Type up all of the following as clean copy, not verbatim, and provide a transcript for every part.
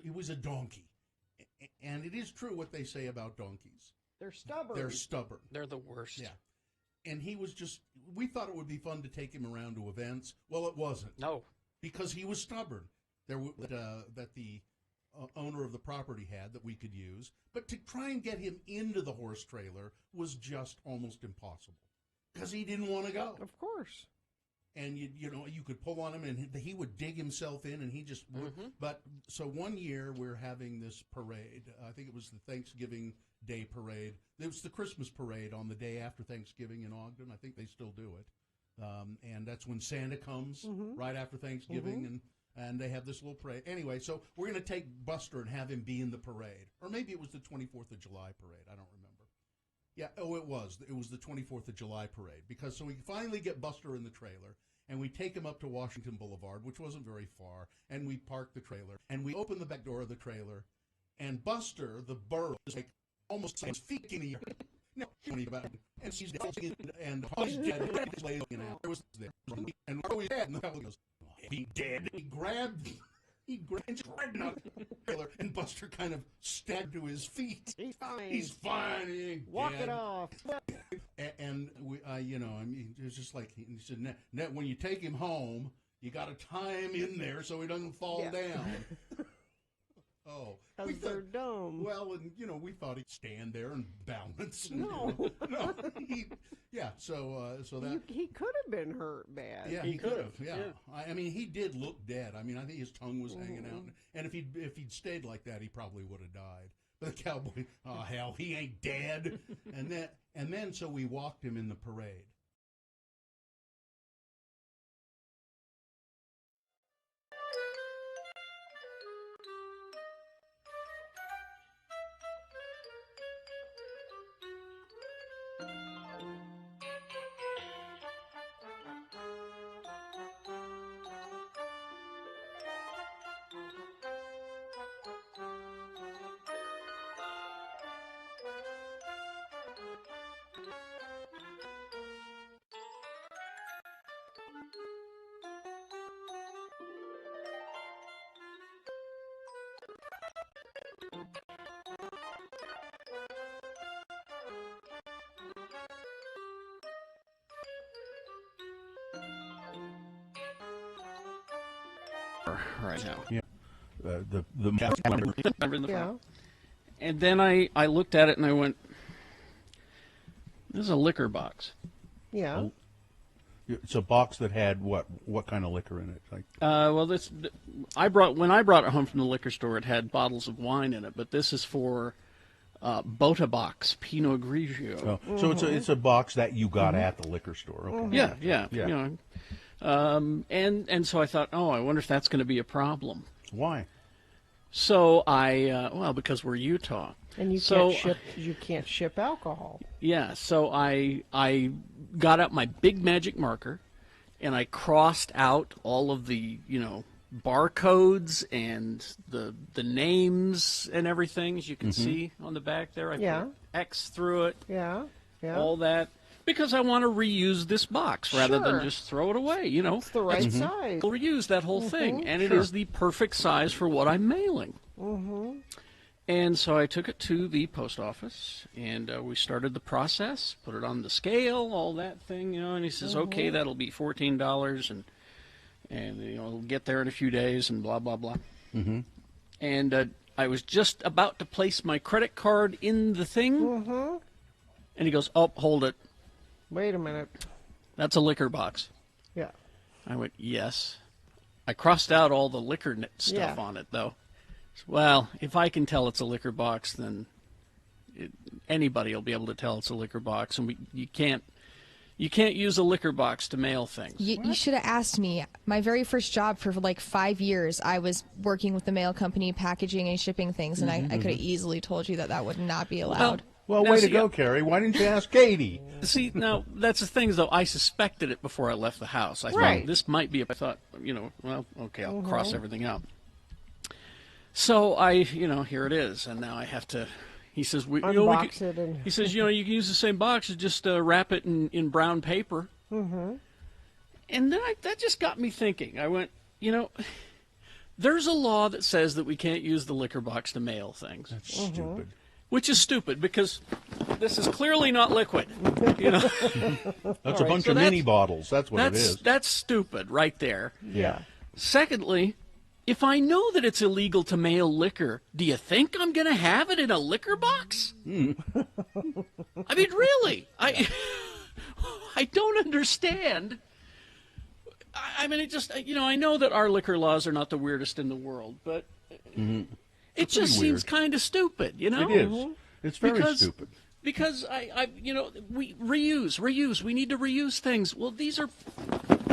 he was a donkey. And it is true what they say about donkeys. They're stubborn. They're stubborn. They're the worst. Yeah. And he was just, we thought it would be fun to take him around to events. Well, it wasn't. No. Because he was stubborn. That the owner of the property had that we could use. But to try and get him into the horse trailer was just almost impossible. Because he didn't want to go. Of course. And you could pull on him, and he would dig himself in, and he just. But so one year we're having this parade. I think it was the Thanksgiving Day parade. It was the Christmas parade on the day after Thanksgiving in Ogden. I think they still do it, and that's when Santa comes right after Thanksgiving, and they have this little parade. Anyway, so we're going to take Buster and have him be in the parade, or maybe it was the 24th of July parade. I don't remember. Yeah, it was the 24th of July parade, because so we finally get Buster in the trailer, and we take him up to Washington Boulevard, which wasn't very far, and we park the trailer, and we open the back door of the trailer, and Buster, the burro, is like almost 6 feet in the air. No, and she's dead, and he's dead, and laying out. There was there, and we're always dead, and the fellow goes, "Be dead." He grabbed him out of the trailer, and Buster kind of stabbed to his feet. He's fine. He's fine. Walk it off. And we, I mean, it was just like he said, Net, when you take him home, you got to tie him in there so he doesn't fall down. Oh, Because they're dumb. Well, and we thought he'd stand there and balance. And, No. no. So that He could have been hurt bad. yeah, he could have. Yeah, I mean, he did look dead. I mean, I think his tongue was hanging out, and if he'd stayed like that, he probably would have died. But the cowboy, oh hell, he ain't dead. and then so we walked him in the parade. Right now. Yeah. Yeah. And then I looked at it and I went, "This is a liquor box." Yeah. Oh. It's a box that had what kind of liquor in it? Like Well, when I brought it home from the liquor store, it had bottles of wine in it, but this is for Bota Box Pinot Grigio. oh. So it's a box that you got at the liquor store. Okay. Yeah. And so I thought, oh, I wonder if that's going to be a problem. Why? So because we're Utah. And you can't ship alcohol. Yeah, so I got out my big magic marker, and I crossed out all of the barcodes and the names and everything, as you can see on the back there. I put X through it. Yeah. All that, because I want to reuse this box rather than just throw it away. It's the right size. I'll reuse that whole thing, and it is the perfect size for what I'm mailing. And so I took it to the post office, and we started the process, put it on the scale, all that thing, and he says, okay, that'll be $14, and it'll get there in a few days, and blah, blah, blah. And I was just about to place my credit card in the thing, and he goes, oh, hold it. Wait a minute. That's a liquor box. Yeah. I went, yes. I crossed out all the liquor stuff on it, though. Well, if I can tell it's a liquor box, then anybody will be able to tell it's a liquor box, and you can't use a liquor box to mail things. You should have asked me. My very first job for like 5 years, I was working with the mail company, packaging and shipping things, and I could have easily told you that would not be allowed. Well, way to go, Carrie. Why didn't you ask Katie? See, now, that's the thing, though. I suspected it before I left the house. I thought, this might be, I thought, well, okay, I'll cross everything out. So here it is, and now I have to. He says, unbox it. He says, you can use the same box, just wrap it in brown paper. And then that just got me thinking. I went, there's a law that says that we can't use the liquor box to mail things. That's stupid. Which is stupid because this is clearly not liquid. You know? That's a bunch so of that's- mini bottles. That's what it is. That's stupid right there. Yeah. Secondly, if I know that it's illegal to mail liquor, do you think I'm going to have it in a liquor box? I mean, really? I don't understand. I mean, it just, I know that our liquor laws are not the weirdest in the world, but it just seems kind of stupid, It is. It's very stupid. Because we reuse. We need to reuse things. Well, these are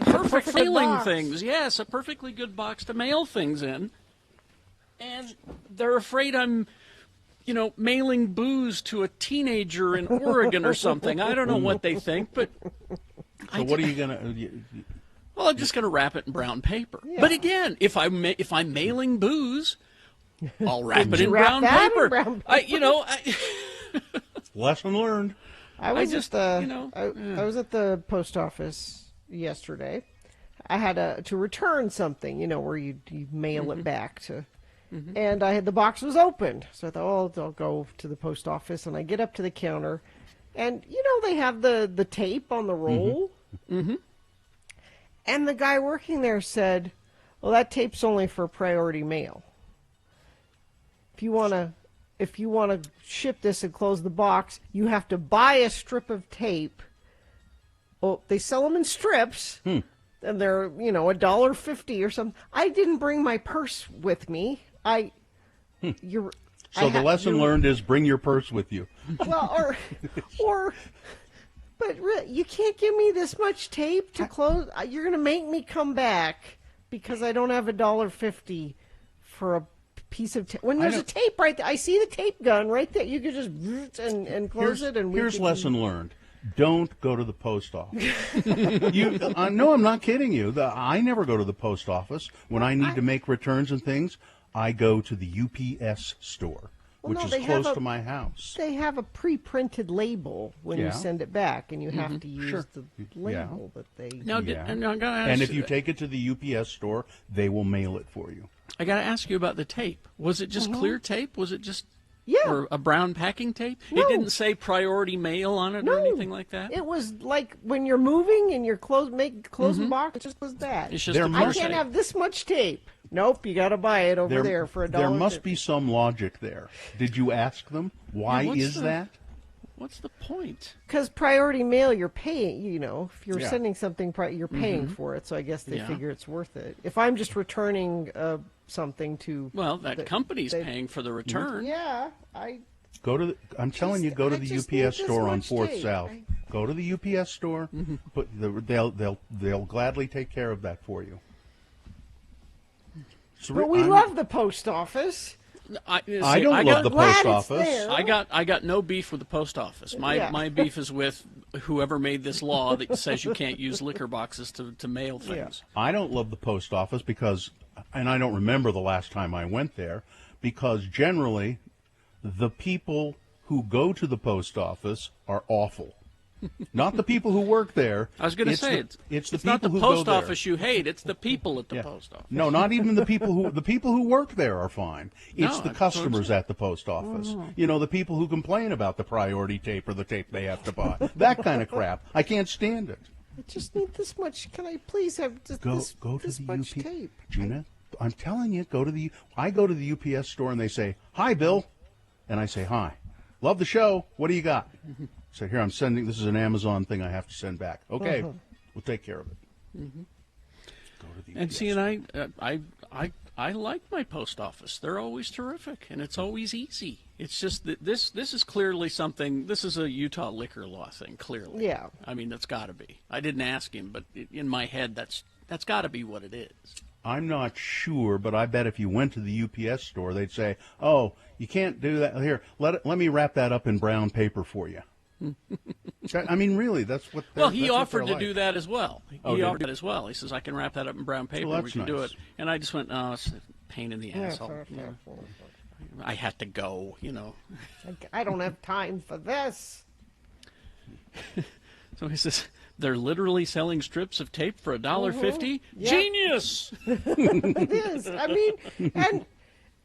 perfect good mailing box. things. Yes, a perfectly good box to mail things in. And they're afraid I'm, mailing booze to a teenager in Oregon or something. I don't know what they think, but So what are you going to... well, I'm just going to wrap it in brown paper. But again, if I'm mailing booze, I'll wrap it you in wrap brown that in paper. brown Lesson learned. I was just, at the I was at the post office yesterday. I had to return something, where you mail it back to, and the box was opened. So I thought, I'll go to the post office, and I get up to the counter, and they have the tape on the roll, and the guy working there said, "Well, that tape's only for priority mail. If you want to ship this and close the box, you have to buy a strip of tape." Well, they sell them in strips, and they're $1.50 or something. I didn't bring my purse with me. So the lesson learned is bring your purse with you. Well, but really, you can't give me this much tape to close. You're going to make me come back because I don't have $1.50 for a piece of tape. When there's a tape right there, I see the tape gun right there. You could just and close it. And here's lesson learned. Don't go to the post office. No, I'm not kidding you. I never go to the post office. When I need to make returns and things, I go to the UPS store, which is close to my house. They have a pre-printed label when you send it back, and you have to use the label that they... And if you take it to the UPS store, they will mail it for you. I got to ask you about the tape. Was it just clear tape? Was it just or a brown packing tape? No. It didn't say priority mail on it or anything like that? It was like when you're moving and you're close the box, it just was that. It's just I can't have this much tape. Nope, you got to buy it over there for $1. There must be some logic there. Did you ask them? Why is that? What's the point? Because priority mail, you're paying, if you're sending something, you're paying for it. So I guess they figure it's worth it. If I'm just returning something to... Well, that company's paying for the return. Yeah, I'm telling you, go to the UPS store on 4th South. Go to the UPS store, but they'll gladly take care of that for you. But we love the post office. I don't love the post office. There. I got no beef with the post office. My beef is with whoever made this law that says you can't use liquor boxes to mail things. I don't love the post office because, and I don't remember the last time I went there, because generally the people who go to the post office are awful. Not the people who work there. I was going to say it's not the who post go there. office you hate. It's the people at the post office. No, not even the people who work there are fine. It's the customers at the post office. The people who complain about the priority tape or the tape they have to buy. That kind of crap. I can't stand it. I just need this much. Can I please have this much tape? Gina, I'm telling you, I go to the UPS store and they say, "Hi, Bill," and I say, "Hi, love the show. What do you got?" So here I'm sending. This is an Amazon thing I have to send back. Okay, we'll take care of it. Go to the And UPS see, and I like my post office. They're always terrific, and it's always easy. It's just that this is clearly something. This is a Utah liquor law thing. Clearly, Yeah. I mean, that's got to be. I didn't ask him, but in my head, that's got to be what it is. I'm not sure, but I bet if you went to the UPS store, they'd say, "Oh, you can't do that. Here, let me wrap that up in brown paper for you." I mean, really, that's what. Well, he that's what offered they're to do like. that as well. Oh, He did offered that as well. He says, "I can wrap that up in brown paper. Well, we can do that's it." nice. And I just went, "Oh, it's a pain in the asshole." I had to go. I don't have time for this. So he says, They're literally selling strips of tape for $1.50. Yeah. Genius! It is. I mean,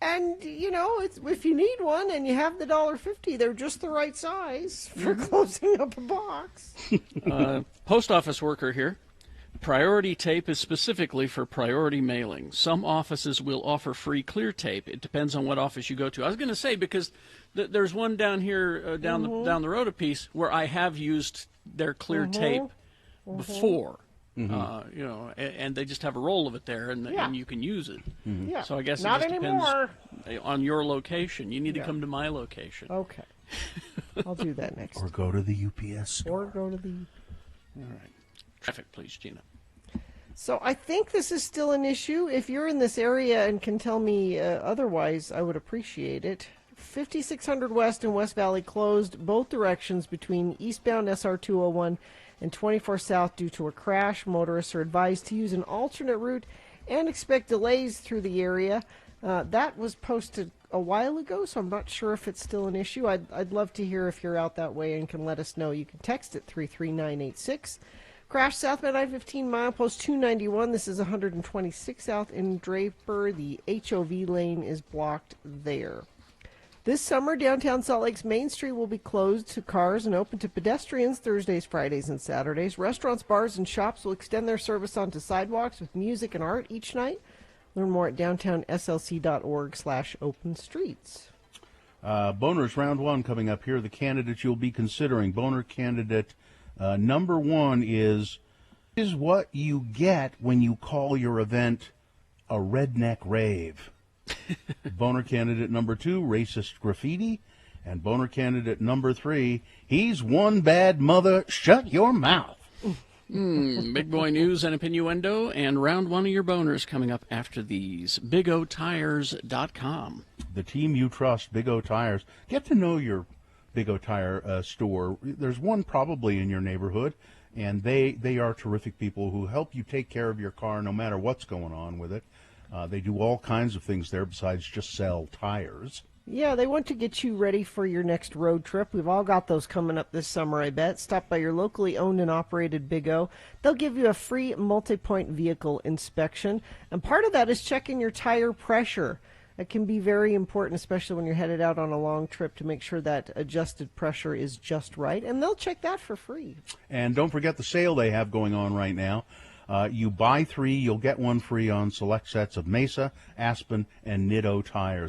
and you know, if you need one and you have the $1.50, they're just the right size for closing up a box. Post office worker here. Priority tape is specifically for priority mailing. Some offices will offer free clear tape. It depends on what office you go to. I was going to say, because there's one down here, down the road a piece, where I have used their clear tape before. You know, and they just have a roll of it there, and you can use it. Yeah. So I guess Not it just anymore. depends on your location. You need to come to my location. Okay. I'll do that next. Or go to the UPS store. Or go to the. All right. Traffic, please, Gina. So I think this is still an issue. If you're in this area and can tell me otherwise, I would appreciate it. 5600 West and West Valley closed both directions between eastbound SR 201 and 24 South due to a crash. Motorists are advised to use an alternate route and expect delays through the area. That was posted a while ago, so I'm not sure if it's still an issue. I'd love to hear if you're out that way and can let us know. You can text it 33986. Crash southbound I-15 milepost 291. This is 126 South in Draper. The HOV lane is blocked there. This summer, downtown Salt Lake's Main Street will be closed to cars and open to pedestrians Thursdays, Fridays, and Saturdays. Restaurants, bars, and shops will extend their service onto sidewalks with music and art each night. Learn more at downtownslc.org/openstreets. Boner's round one coming up here. The candidates you'll be considering. Boner candidate number one is what you get when you call your event a redneck rave. Boner candidate number two, racist graffiti. And Boner candidate number three, he's one bad mother, shut your mouth. Big boy news and innuendo, and round one of your boners coming up after these. BigOTires.com. The team you trust, Big O Tires. Get to know your Big O Tire store. There's one probably in your neighborhood, and they are terrific people who help you take care of your car no matter what's going on with it. They do all kinds of things there besides just sell tires. Yeah, they want to get you ready for your next road trip. We've all got those coming up this summer, I bet. Stop by your locally owned and operated Big O. They'll give you a free multi-point vehicle inspection, and part of that is checking your tire pressure. It can be very important, especially when you're headed out on a long trip, to make sure that adjusted pressure is just right, and they'll check that for free. And don't forget the sale they have going on right now. You buy three, you'll get one free on select sets of Mesa, Aspen, and Nitto tires.